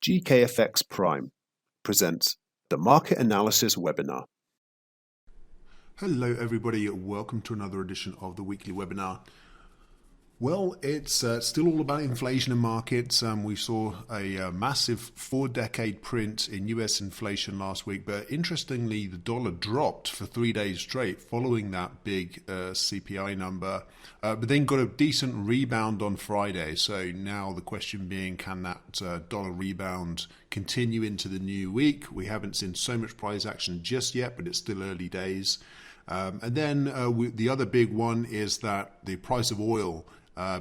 GKFX Prime presents the Market Analysis Webinar. Hello everybody, welcome to another edition of the weekly webinar. Well, it's still all about inflation in markets. We saw a massive 4-decade print in US inflation last week, but interestingly the dollar dropped for 3 days straight following that big CPI number, but then got a decent rebound on Friday. So now the question being, can that dollar rebound continue into the new week? We haven't seen so much price action just yet, but it's still early days. And then the other big one is that the price of oil,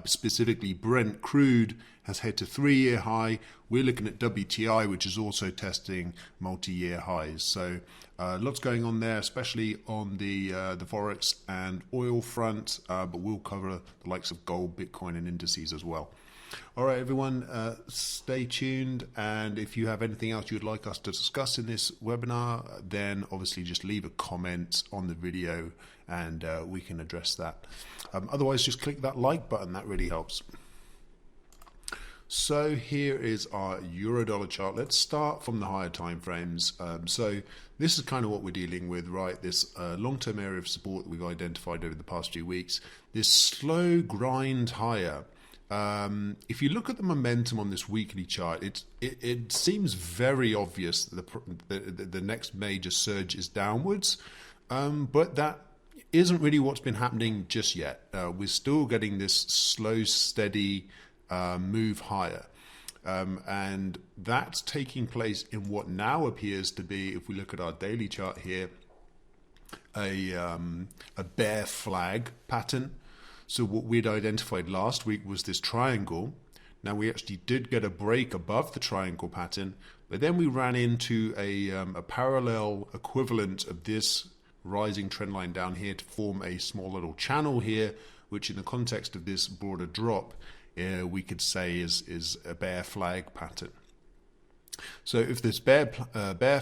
specifically Brent crude, has hit a 3-year high. We're looking at WTI, which is also testing multi-year highs. So lots going on there, especially on the Forex and oil front, but we'll cover the likes of gold, Bitcoin and indices as well. All right, everyone, stay tuned. And if you have anything else you'd like us to discuss in this webinar, then obviously just leave a comment on the video and we can address that. Otherwise, just click that like button. That really helps. So here is our euro-dollar chart. Let's start from the higher time frames. So this is kind of what we're dealing with, right? This long-term area of support that we've identified over the past few weeks. This slow grind higher. If you look at the momentum on this weekly chart, it seems very obvious that the next major surge is downwards, but that isn't really what's been happening just yet. We're still getting this slow, steady move higher, and that's taking place in what now appears to be, if we look at our daily chart here, a bear flag pattern. So what we'd identified last week was this triangle. Now we actually did get a break above the triangle pattern, but then we ran into a parallel equivalent of this rising trend line down here to form a small little channel here, which in the context of this broader drop, we could say is a bear flag pattern. So if this bear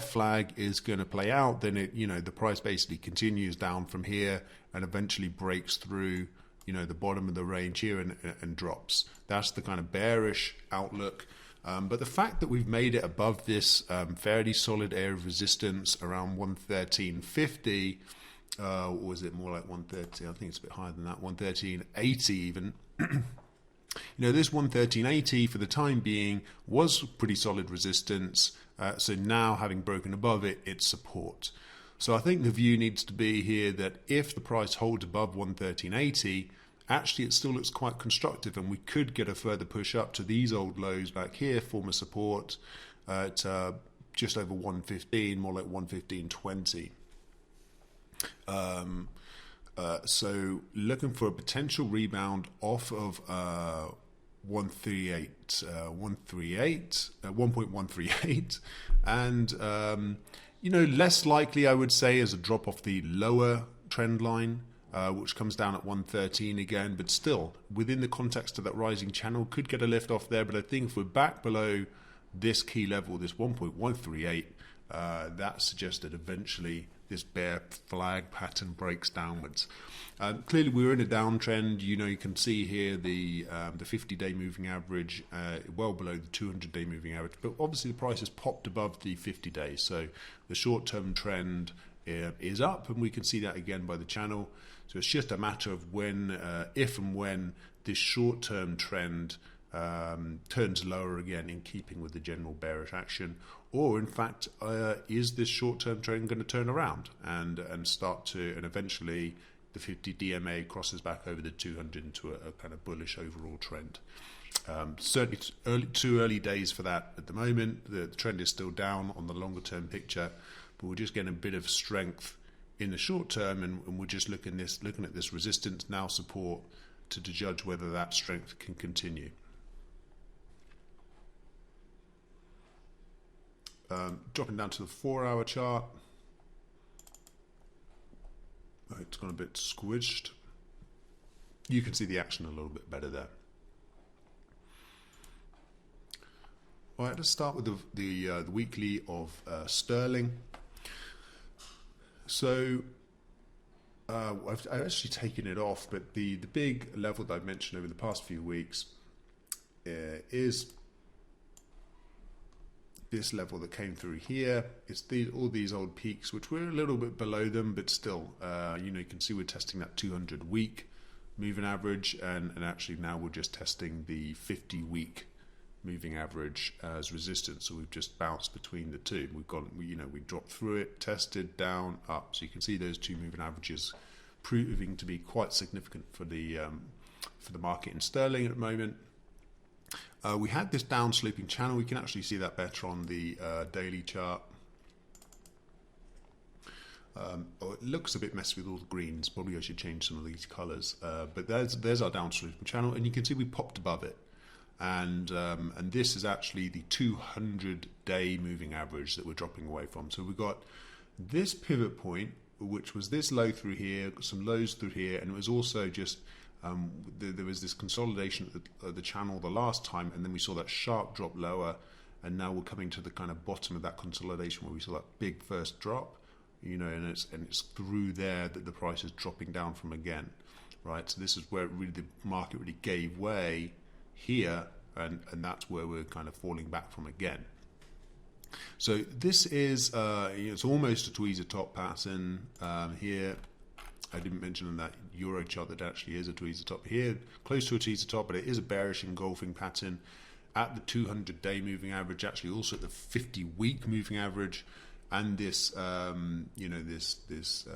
flag is going to play out, then the price basically continues down from here and eventually breaks through the bottom of the range here and drops. That's the kind of bearish outlook. But the fact that we've made it above this fairly solid area of resistance around 113.50, or was it more like 113? I think it's a bit higher than that, 113.80 even. This 113.80 for the time being was pretty solid resistance. So now having broken above it, it's support. So I think the view needs to be here that if the price holds above 113.80, actually it still looks quite constructive, and we could get a further push up to these old lows back here, form a support at just over 115, more like 115.20. So looking for a potential rebound off of 1.138, and less likely, I would say, is a drop off the lower trend line, which comes down at 113 again, but still within the context of that rising channel, could get a lift off there. But I think if we're back below this key level, this 1.138, that suggests that eventually this bear flag pattern breaks downwards. Clearly we're in a downtrend. You can see here the 50-day moving average well below the 200-day moving average, but obviously the price has popped above the 50 days, so the short-term trend is up, and we can see that again by the channel. So it's just a matter of when, if and when this short-term trend turns lower again, in keeping with the general bearish action, or in fact is this short-term trend going to turn around and start to, and eventually the 50 DMA crosses back over the 200 into a kind of bullish overall trend. Certainly too early days for that at the moment. The trend is still down on the longer term picture, but we're just getting a bit of strength in the short term, and we're just looking at this resistance, now support, to judge whether that strength can continue. Dropping down to the 4-hour chart. It's gone a bit squished. You can see the action a little bit better there. All right, let's start with the weekly of sterling. So I've actually taken it off, but the big level that I've mentioned over the past few weeks is this level that came through here. It's all these old peaks, which we're a little bit below them, but still, you can see we're testing that 200-week moving average, and actually now we're just testing the 50-week moving average as resistance. So we've just bounced between the two. We dropped through it, tested, down, up. So you can see those two moving averages proving to be quite significant for the market in sterling at the moment. We had this down sloping channel. We can actually see that better on the daily chart. It looks a bit messy with all the greens. Probably I should change some of these colors. But there's our down sloping channel, and you can see we popped above it. And this is actually the 200-day moving average that we're dropping away from. So we've got this pivot point, which was this low through here, some lows through here, and it was also just there was this consolidation at the channel the last time, and then we saw that sharp drop lower, and now we're coming to the kind of bottom of that consolidation where we saw that big first drop, and it's through there that the price is dropping down from again, right? So this is where really the market really gave way here, and that's where we're kind of falling back from again. So this is it's almost a tweezer top pattern here. I didn't mention on that euro chart that actually is a tweezer top here, close to a tweezer top, but it is a bearish engulfing pattern at the 200-day moving average, actually also at the 50-week moving average, and this this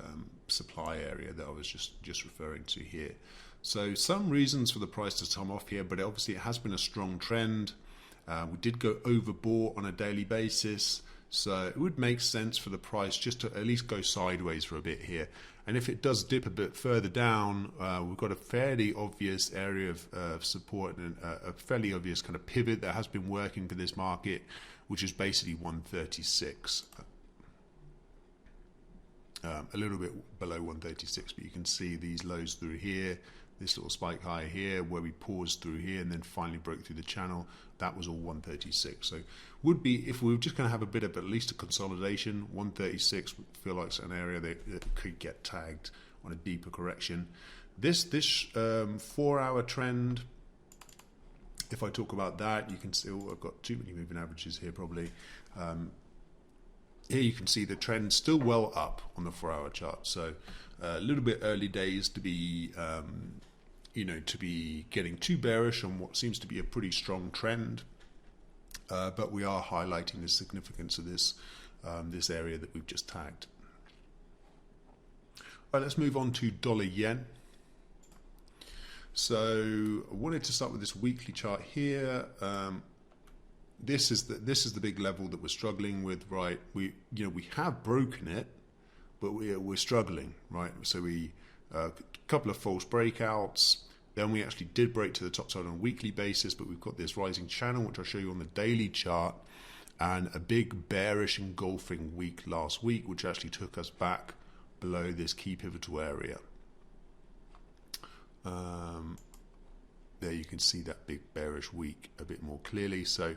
supply area that I was just referring to here. So some reasons for the price to come off here, but obviously it has been a strong trend. We did go overbought on a daily basis, so it would make sense for the price just to at least go sideways for a bit here. And if it does dip a bit further down, we've got a fairly obvious area of support and a fairly obvious kind of pivot that has been working for this market, which is basically 136. A little bit below 136, but you can see these lows through here, this little spike high here where we paused through here and then finally broke through the channel. That was all 136. So would be, if we were just going to have a bit of at least a consolidation, 136 would feel like it's an area that could get tagged on a deeper correction. This 4-hour trend, if I talk about that, you can see, I've got too many moving averages here probably. Here you can see the trend still well up on the 4-hour chart. So a little bit early days to be, to be getting too bearish on what seems to be a pretty strong trend. But we are highlighting the significance of this this area that we've just tagged. All right, let's move on to dollar yen. So I wanted to start with this weekly chart here. This is the big level that we're struggling with, right? We have broken it, but we're struggling, right? So we a couple of false breakouts. Then we actually did break to the top side on a weekly basis, but we've got this rising channel, which I'll show you on the daily chart, and a big bearish engulfing week last week, which actually took us back below this key pivotal area. There you can see that big bearish week a bit more clearly. So,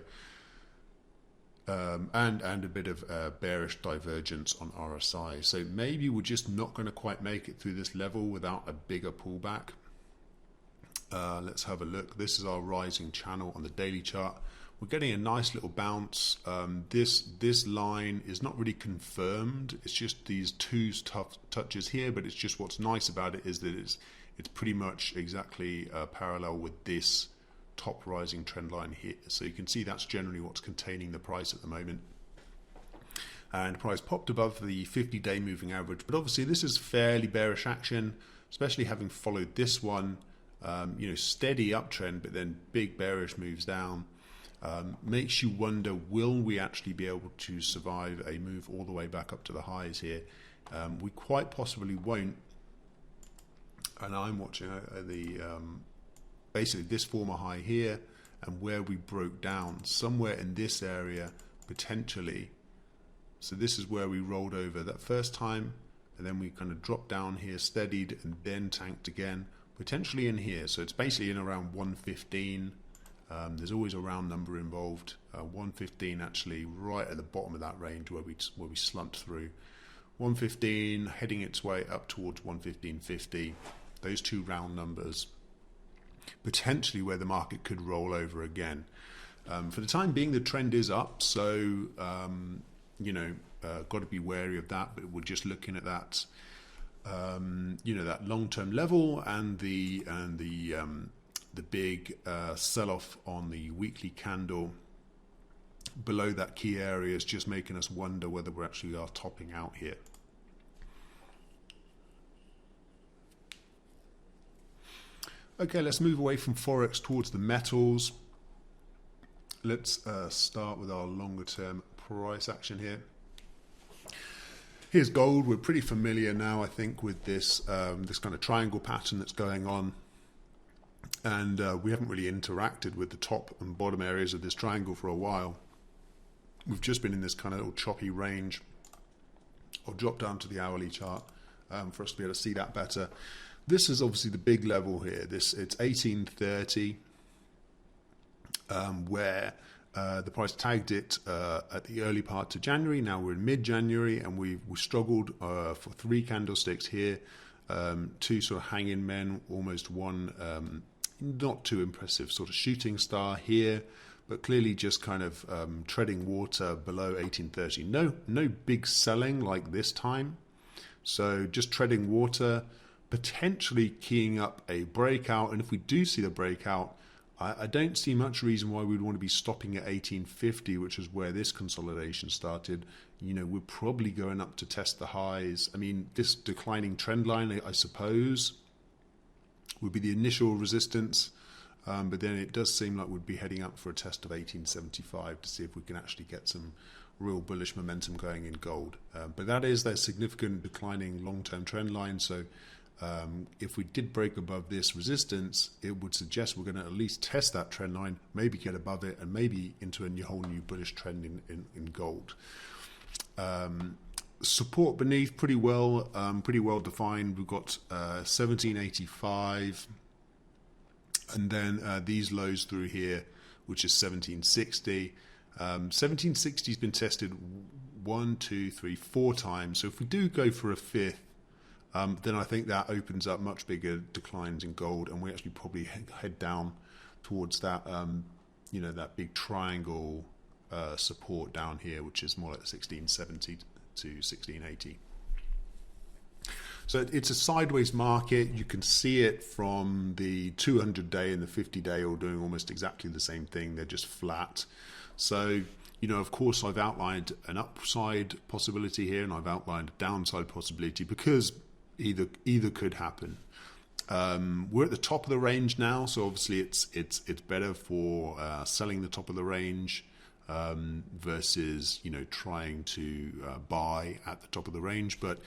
and a bit of bearish divergence on RSI. So maybe we're just not going to quite make it through this level without a bigger pullback. Let's have a look. This is our rising channel on the daily chart. We're getting a nice little bounce. This line is not really confirmed. It's just these two tough touches here, but it's just what's nice about it is that it's pretty much exactly parallel with this top rising trend line here. So you can see that's generally what's containing the price at the moment. And the price popped above the 50-day moving average, but obviously this is fairly bearish action, especially having followed this one. Steady uptrend, but then big bearish moves down. Makes you wonder, will we actually be able to survive a move all the way back up to the highs here? We quite possibly won't. And I'm watching basically this former high here, and where we broke down somewhere in this area potentially. So this is where we rolled over that first time, and then we kind of dropped down here, steadied, and then tanked again, potentially in here. So it's basically in around 115. There's always a round number involved. 115 actually right at the bottom of that range where we slumped through. 115 heading its way up towards 115.50. Those two round numbers potentially where the market could roll over again. For the time being, the trend is up, so you know, got to be wary of that. But we're just looking at that, you know, that long-term level and the big sell-off on the weekly candle below that key area is just making us wonder whether we actually are topping out here. Okay, let's move away from Forex towards the metals. Let's start with our longer term price action here. Here's gold. We're pretty familiar now, I think, with this this kind of triangle pattern that's going on. And we haven't really interacted with the top and bottom areas of this triangle for a while. We've just been in this kind of little choppy range. I'll drop down to the hourly chart for us to be able to see that better. This is obviously the big level here. It's 1830, where the price tagged it at the early part of January. Now we're in mid-January, and we struggled for 3 candlesticks here, 2 sort of hanging men, almost one not too impressive sort of shooting star here, but clearly just kind of treading water below 1830. No big selling like this time, so just treading water, potentially keying up a breakout. And if we do see the breakout, I don't see much reason why we'd want to be stopping at 1850, which is where this consolidation started. You know, we're probably going up to test the highs. I mean, this declining trend line, I suppose, would be the initial resistance, but then it does seem like we'd be heading up for a test of 1875 to see if we can actually get some real bullish momentum going in gold. But that is their significant declining long-term trend line. So if we did break above this resistance, it would suggest we're going to at least test that trend line, maybe get above it, and maybe into a whole new bullish trend in gold. Support beneath pretty well defined. We've got 1785, and then these lows through here, which is 1760. 1760 has been tested 1, 2, 3, 4 times. So if we do go for a 5th, then I think that opens up much bigger declines in gold, and we actually probably head down towards that, you know, that big triangle support down here, which is more like 1670 to 1680. So it's a sideways market. You can see it from the 200-day and the 50-day all doing almost exactly the same thing. They're just flat. So, you know, of course, I've outlined an upside possibility here, and I've outlined a downside possibility because either could happen. We're at the top of the range now, so obviously it's better for selling the top of the range versus, you know, trying to buy at the top of the range. But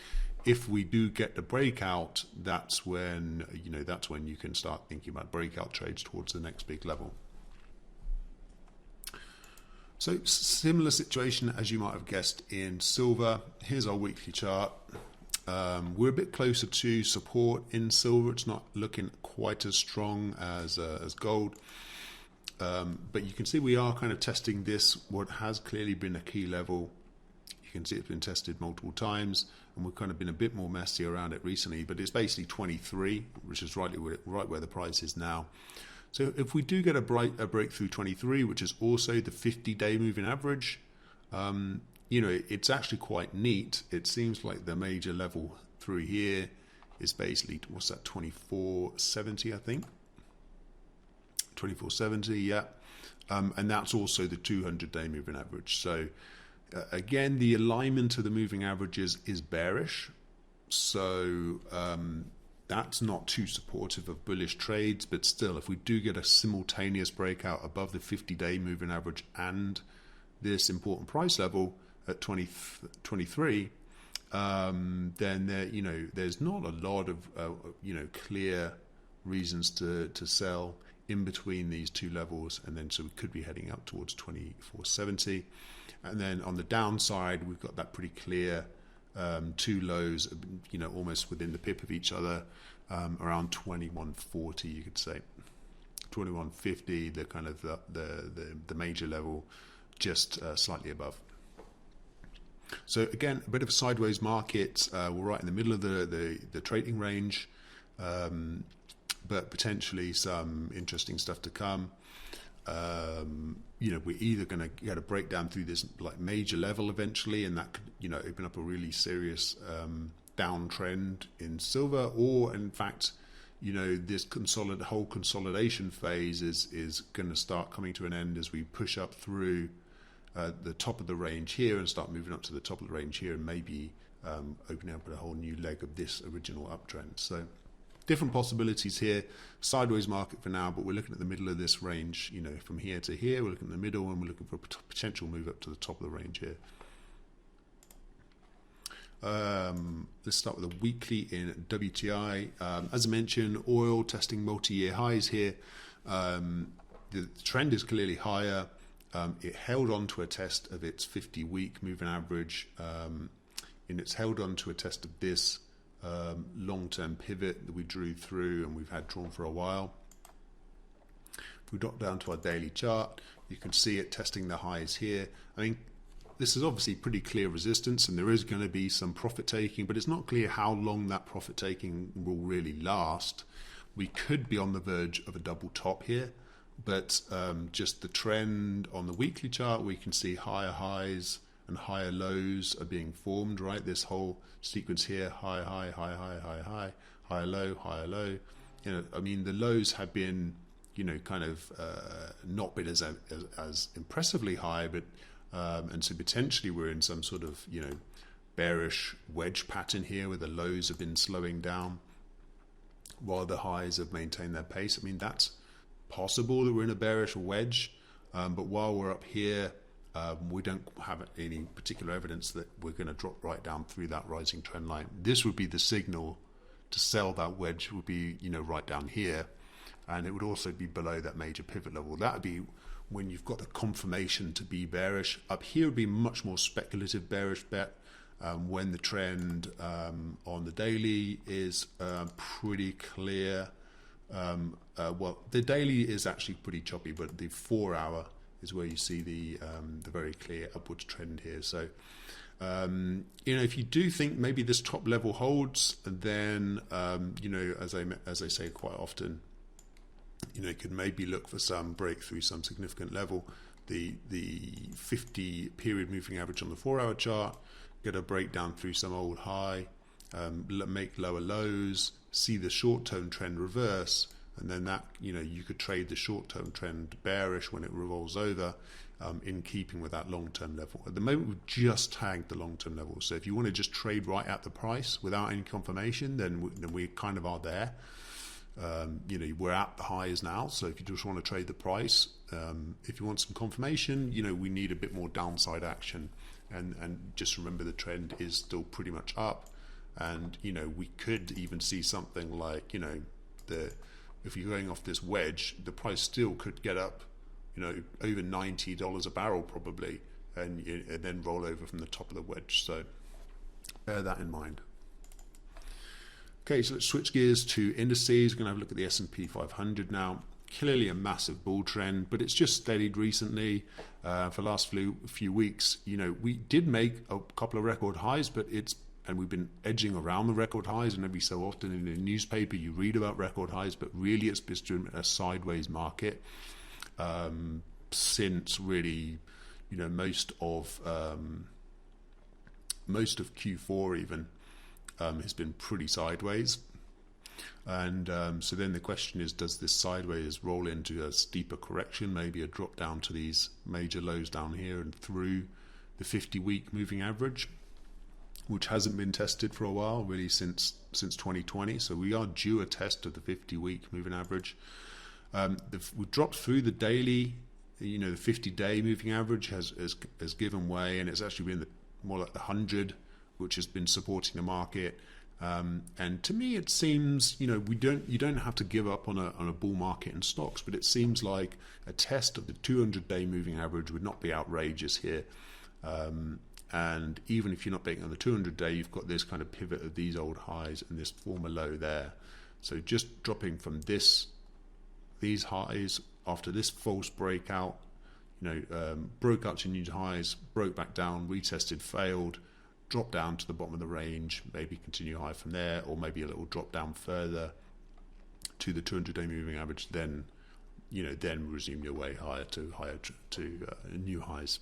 if we do get the breakout, that's when you can start thinking about breakout trades towards the next big level. So similar situation as you might have guessed in silver. Here's our weekly chart. We're a bit closer to support in silver. It's not looking quite as strong as gold, but you can see we are kind of testing this, what has clearly been a key level. You can see it's been tested multiple times, and we've kind of been a bit more messy around it recently, but it's basically 23, which is right where the price is now. So if we do get a breakthrough 23, which is also the 50-day moving average, you know, it's actually quite neat. It seems like the major level through here is basically, what's that, 2470, I think? 2470, yeah. And that's also the 200-day moving average. So again, the alignment of the moving averages is bearish. So that's not too supportive of bullish trades, but still, if we do get a simultaneous breakout above the 50-day moving average and this important price level at 23, then there, you know, there's not a lot of you know, clear reasons to sell in between these two levels, and then so we could be heading up towards 2470. And then on the downside, we've got that pretty clear two lows, you know, almost within the pip of each other, around 2140, you could say. 2150, the kind of the major level, just slightly above. So again, a bit of a sideways market. We're right in the middle of the trading range, but potentially some interesting stuff to come. we're either going to get a breakdown through this like major level eventually, and that could, open up a really serious downtrend in silver, or in fact, this whole consolidation phase is going to start coming to an end as we push up through the top of the range here and start moving up to the top of the range here, and maybe opening up a whole new leg of this original uptrend. So different possibilities here. Sideways market for now, but we're looking at the middle of this range. From here to here, we're looking at the middle, and we're looking for a potential move up to the top of the range here. Let's start with a weekly in WTI. As I mentioned, oil testing multi-year highs here. The trend is clearly higher. It held on to a test of its 50-week moving average, and it's held on to a test of this long-term pivot that we drew through and we've had drawn for a while. If we drop down to our daily chart, you can see it testing the highs here. I mean, this is obviously pretty clear resistance, and there is going to be some profit taking, but it's not clear how long that profit taking will really last. We could be on the verge of a double top here, but just the trend on the weekly chart, we can see higher highs and higher lows are being formed, right? This whole sequence here, high, high, high, high, high, high, higher low, higher low. I mean, the lows have been, kind of not been as impressively high, but and so potentially we're in some sort of, bearish wedge pattern here where the lows have been slowing down while the highs have maintained their pace. I mean, that's possible that we're in a bearish wedge, but while we're up here, we don't have any particular evidence that we're going to drop right down through that rising trend line. This would be the signal to sell that wedge, would be, right down here, and it would also be below that major pivot level. That would be when you've got the confirmation to be bearish. Up here would be much more speculative bearish bet, when the trend on the daily is pretty clear. Well, the daily is actually pretty choppy, but the 4 hour is where you see the very clear upwards trend here. So, if you do think maybe this top level holds, then as I say quite often, you could maybe look for some breakthrough, some significant level. The 50 period moving average on the 4 hour chart, get a breakdown through some old high, make lower lows, see the short term trend reverse, and then that, you could trade the short term trend bearish when it revolves over, in keeping with that long term level. At the moment, we've just tagged the long term level. So if you want to just trade right at the price without any confirmation, then we kind of are there. We're at the highs now. So if you just want to trade the price, if you want some confirmation, we need a bit more downside action. And just remember, the trend is still pretty much up. And, we could even see something like, if you're going off this wedge, the price still could get up, over $90 a barrel probably, and then roll over from the top of the wedge. So bear that in mind. Okay, so let's switch gears to indices. We're going to have a look at the S&P 500 now. Clearly a massive bull trend, but it's just steadied recently. For the last few weeks, we did make a couple of record highs, but and we've been edging around the record highs, and every so often in the newspaper you read about record highs, but really it's been a sideways market since really, most of Q4 even has been pretty sideways. And so then the question is, does this sideways roll into a steeper correction, maybe a drop down to these major lows down here and through the 50-week moving average, which hasn't been tested for a while, really since 2020. So we are due a test of the 50-week moving average. We've dropped through the daily, the 50-day moving average has given way, and it's actually been more like the 100, which has been supporting the market. And to me, it seems, you don't have to give up on a bull market in stocks, but it seems like a test of the 200-day moving average would not be outrageous here. And even if you're not betting on the 200-day, you've got this kind of pivot of these old highs and this former low there. So just dropping from these highs after this false breakout, broke up to new highs, broke back down, retested, failed, drop down to the bottom of the range, maybe continue high from there, or maybe a little drop down further to the 200-day moving average, then then resume your way higher to new highs.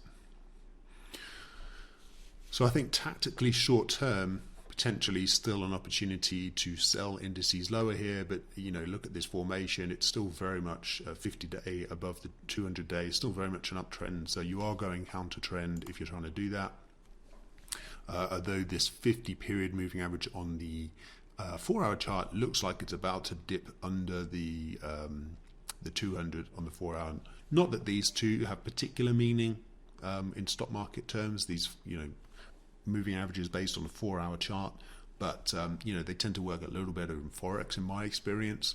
So I think tactically short term, potentially still an opportunity to sell indices lower here, but look at this formation, it's still very much 50-day above the 200-day, still very much an uptrend, so you are going counter trend if you're trying to do that. Although this 50 period moving average on the 4-hour chart looks like it's about to dip under the 200 on the 4-hour. Not that these two have particular meaning in stock market terms, these moving averages based on a 4-hour chart, but they tend to work a little better in Forex in my experience,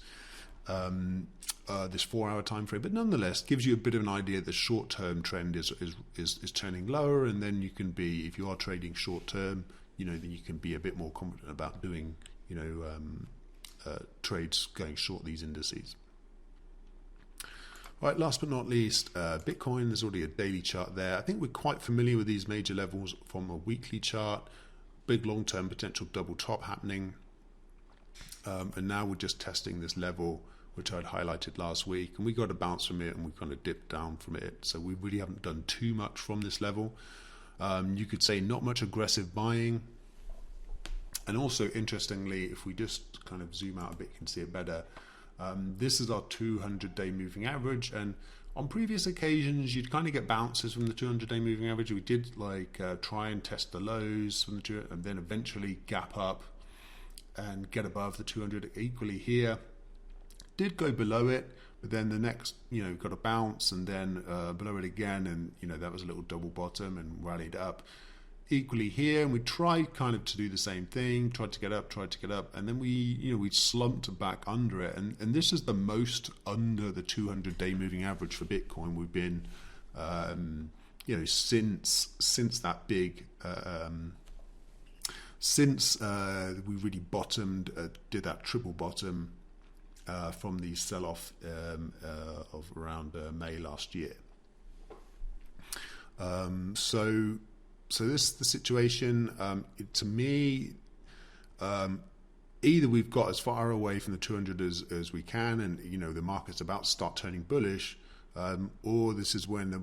this 4-hour time frame, but nonetheless gives you a bit of an idea the short-term trend is turning lower, and then you can be, if you are trading short-term, then you can be a bit more confident about doing trades going short these indices. Right, last but not least, Bitcoin. There's already a daily chart there. I think we're quite familiar with these major levels from a weekly chart. Big long-term potential double top happening. And now we're just testing this level, which I'd highlighted last week. And we got a bounce from it, and we kind of dipped down from it. So we really haven't done too much from this level. You could say not much aggressive buying. And also, interestingly, if we just kind of zoom out a bit, you can see it better. This is our 200-day moving average, and on previous occasions you'd kind of get bounces from the 200-day moving average. We did try and test the lows from the 200, and then eventually gap up and get above the 200. Equally here, did go below it, but then the next got a bounce and then below it again, and that was a little double bottom and rallied up. Equally here, and we tried kind of to do the same thing, tried to get up, and then we slumped back under it, and this is the most under the 200-day moving average for Bitcoin we've been since that big since we really bottomed, did that triple bottom from the sell-off of around May last year. So this is the situation. To me, either we've got as far away from the 200 as we can, and the market's about to start turning bullish, or this is when the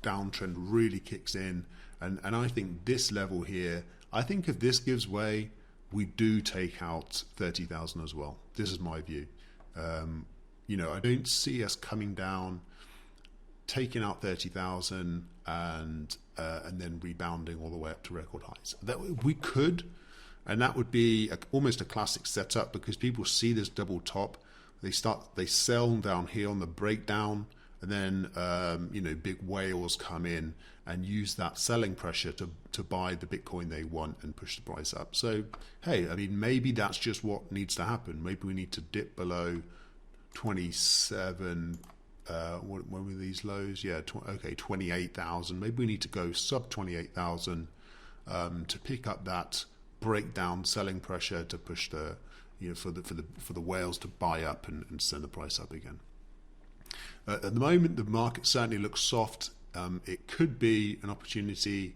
downtrend really kicks in. And I think this level here, I think if this gives way, we do take out 30,000 as well. This is my view. I don't see us coming down, taking out 30,000 and then rebounding all the way up to record highs. That we could, and that would be almost a classic setup, because people see this double top, they sell down here on the breakdown, and then big whales come in and use that selling pressure to buy the Bitcoin they want and push the price up. So hey, I mean, maybe that's just what needs to happen. Maybe we need to dip below 27. When were these lows? Yeah, 28,000. Maybe we need to go sub 28,000 to pick up that breakdown selling pressure to push the for the whales to buy up and send the price up again. At the moment, the market certainly looks soft. It could be an opportunity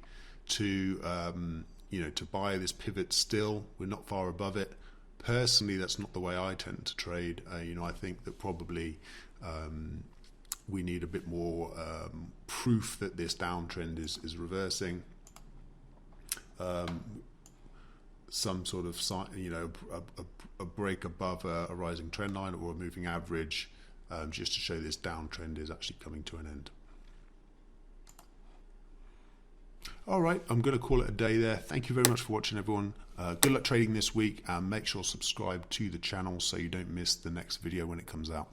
to to buy this pivot still. We're not far above it. Personally, that's not the way I tend to trade. I think that probably we need a bit more proof that this downtrend is reversing. Some sort of a break above a rising trend line or a moving average, just to show this downtrend is actually coming to an end. All right, I'm going to call it a day there. Thank you very much for watching, everyone. Good luck trading this week, and make sure to subscribe to the channel so you don't miss the next video when it comes out.